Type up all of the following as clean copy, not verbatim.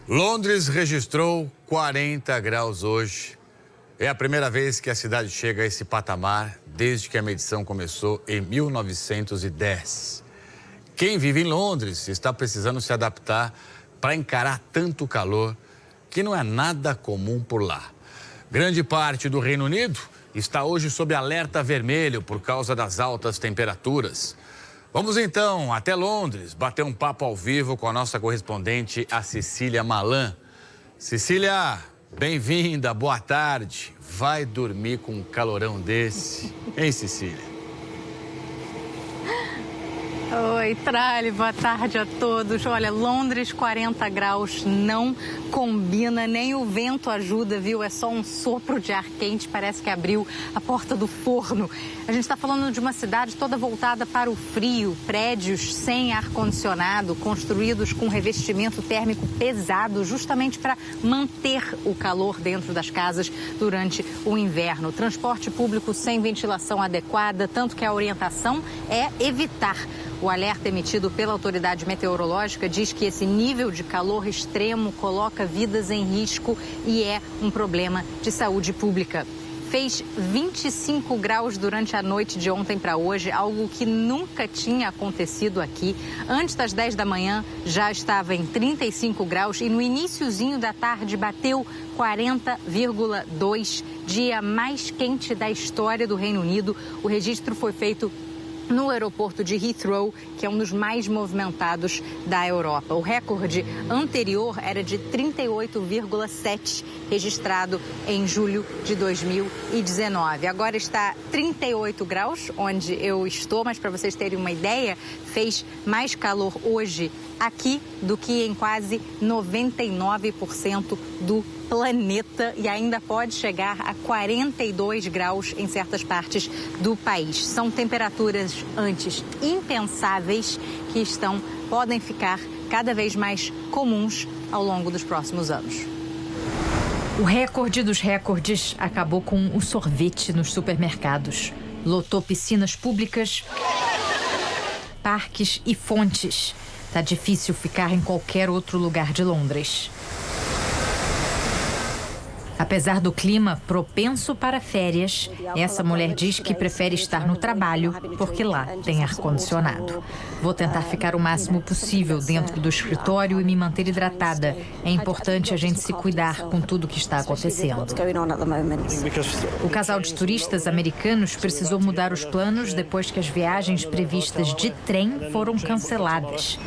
Londres registrou 40 graus hoje. É a primeira vez que a cidade chega a esse patamar desde que a medição começou em 1910. Quem vive em Londres está precisando se adaptar para encarar tanto calor que não é nada comum por lá. Grande parte do Reino Unido está hoje sob alerta vermelho por causa das altas temperaturas. Vamos então até Londres bater um papo ao vivo com a nossa correspondente, a Cecília Malan. Cecília, bem-vinda, boa tarde. Vai dormir com um calorão desse, hein, Cecília? Oi, Trali, boa tarde a todos. Olha, Londres, 40 graus, não combina, nem o vento ajuda, viu? É só um sopro de ar quente, parece que abriu a porta do forno. A gente está falando de uma cidade toda voltada para o frio, prédios sem ar-condicionado, construídos com revestimento térmico pesado, justamente para manter o calor dentro das casas durante o inverno. Transporte público sem ventilação adequada, tanto que a orientação é evitar. O alerta emitido pela autoridade meteorológica diz que esse nível de calor extremo coloca vidas em risco e é um problema de saúde pública. Fez 25 graus durante a noite de ontem para hoje, algo que nunca tinha acontecido aqui. Antes das 10 da manhã já estava em 35 graus e no iniciozinho da tarde bateu 40,2, dia mais quente da história do Reino Unido. O registro foi feito no aeroporto de Heathrow, que é um dos mais movimentados da Europa. O recorde anterior era de 38,7, registrado em julho de 2019. Agora está 38 graus, onde eu estou, mas para vocês terem uma ideia, fez mais calor hoje aqui do que em quase 99% do planeta e ainda pode chegar a 42 graus em certas partes do país. São temperaturas antes impensáveis que podem ficar cada vez mais comuns ao longo dos próximos anos. O recorde dos recordes acabou com o sorvete nos supermercados. Lotou piscinas públicas, parques e fontes. Tá difícil ficar em qualquer outro lugar de Londres. Apesar do clima propenso para férias, essa mulher diz que prefere estar no trabalho porque lá tem ar-condicionado. Vou tentar ficar o máximo possível dentro do escritório e me manter hidratada. É importante a gente se cuidar com tudo o que está acontecendo. O casal de turistas americanos precisou mudar os planos depois que as viagens previstas de trem foram canceladas.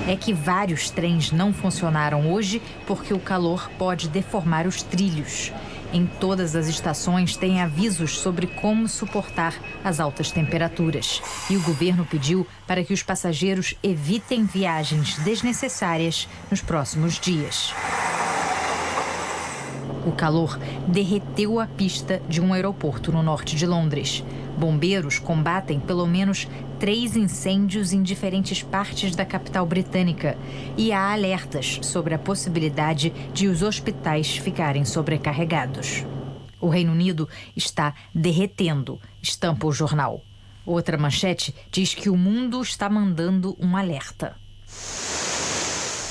É que vários trens não funcionaram hoje porque o calor pode deformar os trilhos. Em todas as estações tem avisos sobre como suportar as altas temperaturas. E o governo pediu para que os passageiros evitem viagens desnecessárias nos próximos dias. O calor derreteu a pista de um aeroporto no norte de Londres. Bombeiros combatem pelo menos 3 incêndios em diferentes partes da capital britânica e há alertas sobre a possibilidade de os hospitais ficarem sobrecarregados. O Reino Unido está derretendo, estampa o jornal. Outra manchete diz que o mundo está mandando um alerta.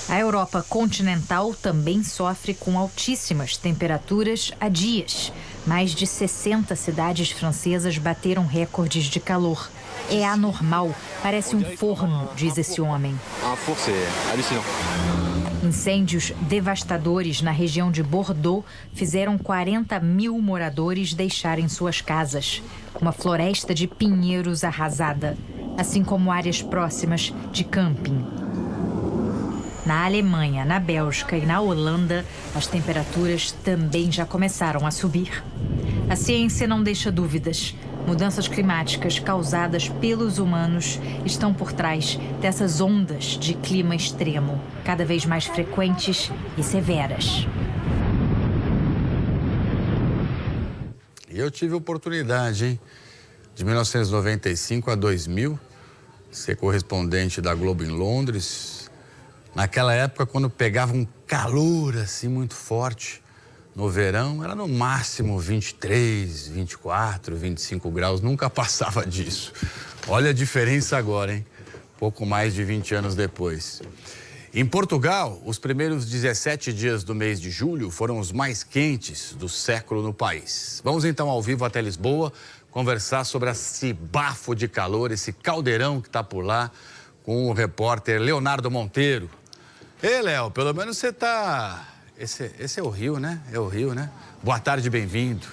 A Europa continental também sofre com altíssimas temperaturas há dias. Mais de 60 cidades francesas bateram recordes de calor. É anormal, parece um forno, diz esse homem. Incêndios devastadores na região de Bordeaux fizeram 40 mil moradores deixarem suas casas. Uma floresta de pinheiros arrasada, assim como áreas próximas de camping. Na Alemanha, na Bélgica e na Holanda, as temperaturas também já começaram a subir. A ciência não deixa dúvidas. Mudanças climáticas causadas pelos humanos estão por trás dessas ondas de clima extremo, cada vez mais frequentes e severas. E eu tive a oportunidade, hein, de 1995 a 2000, ser correspondente da Globo em Londres. Naquela época, quando pegava um calor assim muito forte, no verão, era no máximo 23, 24, 25 graus, nunca passava disso. Olha a diferença agora, hein? Pouco mais de 20 anos depois. Em Portugal, os primeiros 17 dias do mês de julho foram os mais quentes do século no país. Vamos então ao vivo até Lisboa conversar sobre esse bafo de calor, esse caldeirão que está por lá, com o repórter Leonardo Monteiro. Ei, Léo, pelo menos você tá... Esse é o Rio, né? É o Rio, né? Boa tarde, bem-vindo.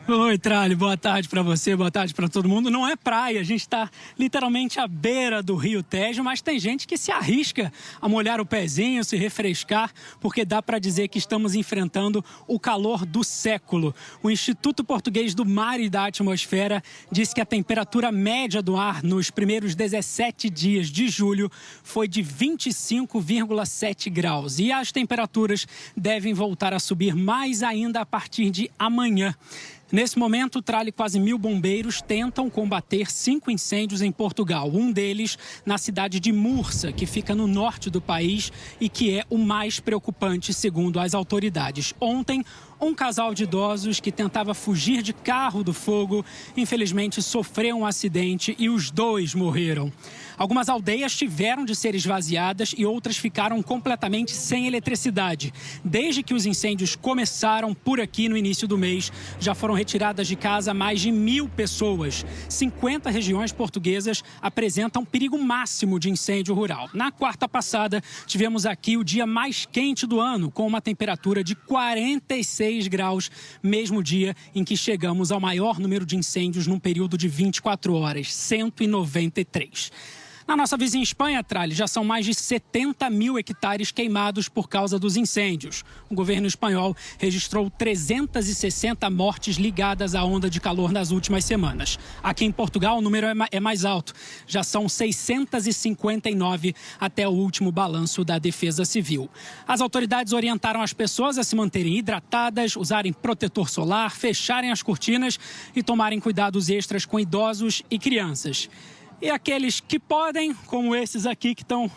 Oi, Tralli, boa tarde para você, boa tarde para todo mundo. Não é praia, a gente está literalmente à beira do Rio Tejo, mas tem gente que se arrisca a molhar o pezinho, se refrescar, porque dá para dizer que estamos enfrentando o calor do século. O Instituto Português do Mar e da Atmosfera disse que a temperatura média do ar nos primeiros 17 dias de julho foi de 25,7 graus. E as temperaturas devem voltar a subir mais ainda a partir de amanhã. Nesse momento, Tralli, quase 1.000 bombeiros tentam combater 5 incêndios em Portugal. Um deles na cidade de Mursa, que fica no norte do país e que é o mais preocupante, segundo as autoridades. Ontem, um casal de idosos que tentava fugir de carro do fogo, infelizmente sofreu um acidente e os 2 morreram. Algumas aldeias tiveram de ser esvaziadas e outras ficaram completamente sem eletricidade. Desde que os incêndios começaram por aqui no início do mês, já foram retiradas de casa mais de 1.000 pessoas. 50 regiões portuguesas apresentam perigo máximo de incêndio rural. Na quarta passada, tivemos aqui o dia mais quente do ano, com uma temperatura de 46 graus, mesmo dia em que chegamos ao maior número de incêndios num período de 24 horas, 193. Na nossa vizinha Espanha, Tralli, já são mais de 70.000 hectares queimados por causa dos incêndios. O governo espanhol registrou 360 mortes ligadas à onda de calor nas últimas semanas. Aqui em Portugal, o número é mais alto. Já são 659 até o último balanço da Defesa Civil. As autoridades orientaram as pessoas a se manterem hidratadas, usarem protetor solar, fecharem as cortinas e tomarem cuidados extras com idosos e crianças. E aqueles que podem, como esses aqui que estão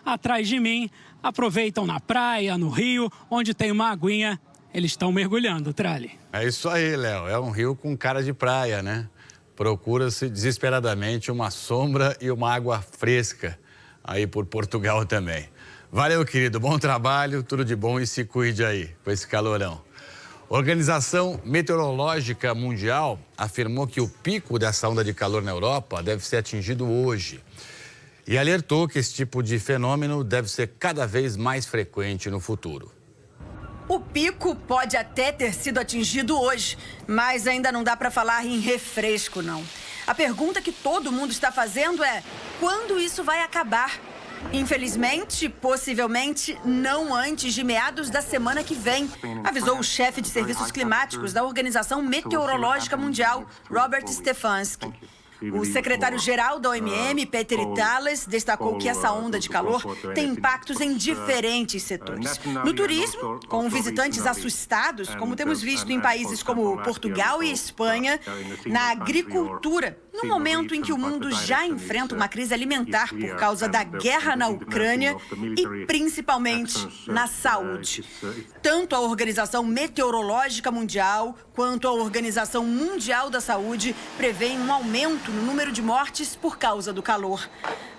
atrás de mim, aproveitam na praia, no rio, onde tem uma aguinha, eles estão mergulhando, Tralli. É isso aí, Léo. É um rio com cara de praia, né? Procura-se desesperadamente uma sombra e uma água fresca aí por Portugal também. Valeu, querido. Bom trabalho, tudo de bom e se cuide aí com esse calorão. A Organização Meteorológica Mundial afirmou que o pico dessa onda de calor na Europa deve ser atingido hoje. E alertou que esse tipo de fenômeno deve ser cada vez mais frequente no futuro. O pico pode até ter sido atingido hoje, mas ainda não dá para falar em refresco, não. A pergunta que todo mundo está fazendo é: quando isso vai acabar? Infelizmente, possivelmente, não antes de meados da semana que vem, avisou o chefe de serviços climáticos da Organização Meteorológica Mundial, Robert Stefanski. O secretário-geral da OMM, Peter Ittalas, destacou que essa onda de calor tem impactos em diferentes setores. No turismo, com visitantes assustados, como temos visto em países como Portugal e Espanha. Na agricultura, no momento em que o mundo já enfrenta uma crise alimentar por causa da guerra na Ucrânia e principalmente na saúde. Tanto a Organização Meteorológica Mundial quanto a Organização Mundial da Saúde prevêem um aumento no número de mortes por causa do calor.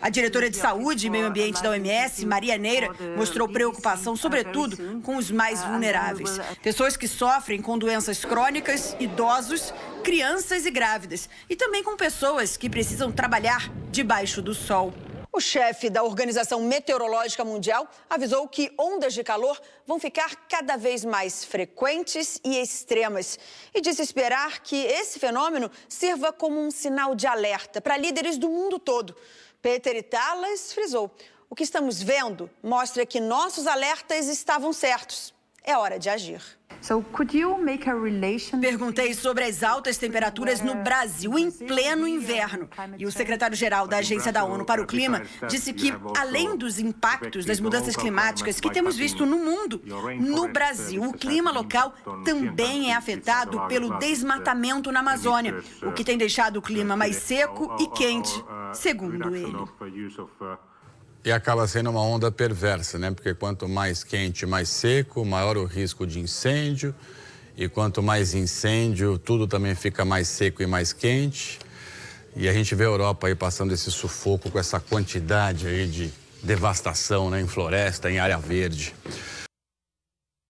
A diretora de Saúde e Meio Ambiente da OMS, Maria Neira, mostrou preocupação, sobretudo, com os mais vulneráveis. Pessoas que sofrem com doenças crônicas, idosos, crianças e grávidas. E também com pessoas que precisam trabalhar debaixo do sol. O chefe da Organização Meteorológica Mundial avisou que ondas de calor vão ficar cada vez mais frequentes e extremas. E disse esperar que esse fenômeno sirva como um sinal de alerta para líderes do mundo todo. Peter Ittalas frisou: o que estamos vendo mostra que nossos alertas estavam certos. É hora de agir. Perguntei sobre as altas temperaturas no Brasil em pleno inverno. E o secretário-geral da Agência da ONU para o Clima disse que, além dos impactos das mudanças climáticas que temos visto no mundo, no Brasil, o clima local também é afetado pelo desmatamento na Amazônia, o que tem deixado o clima mais seco e quente, segundo ele. E acaba sendo uma onda perversa, né? Porque quanto mais quente, mais seco, maior o risco de incêndio. E quanto mais incêndio, tudo também fica mais seco e mais quente. E a gente vê a Europa aí passando esse sufoco com essa quantidade aí de devastação, né, em floresta, em área verde.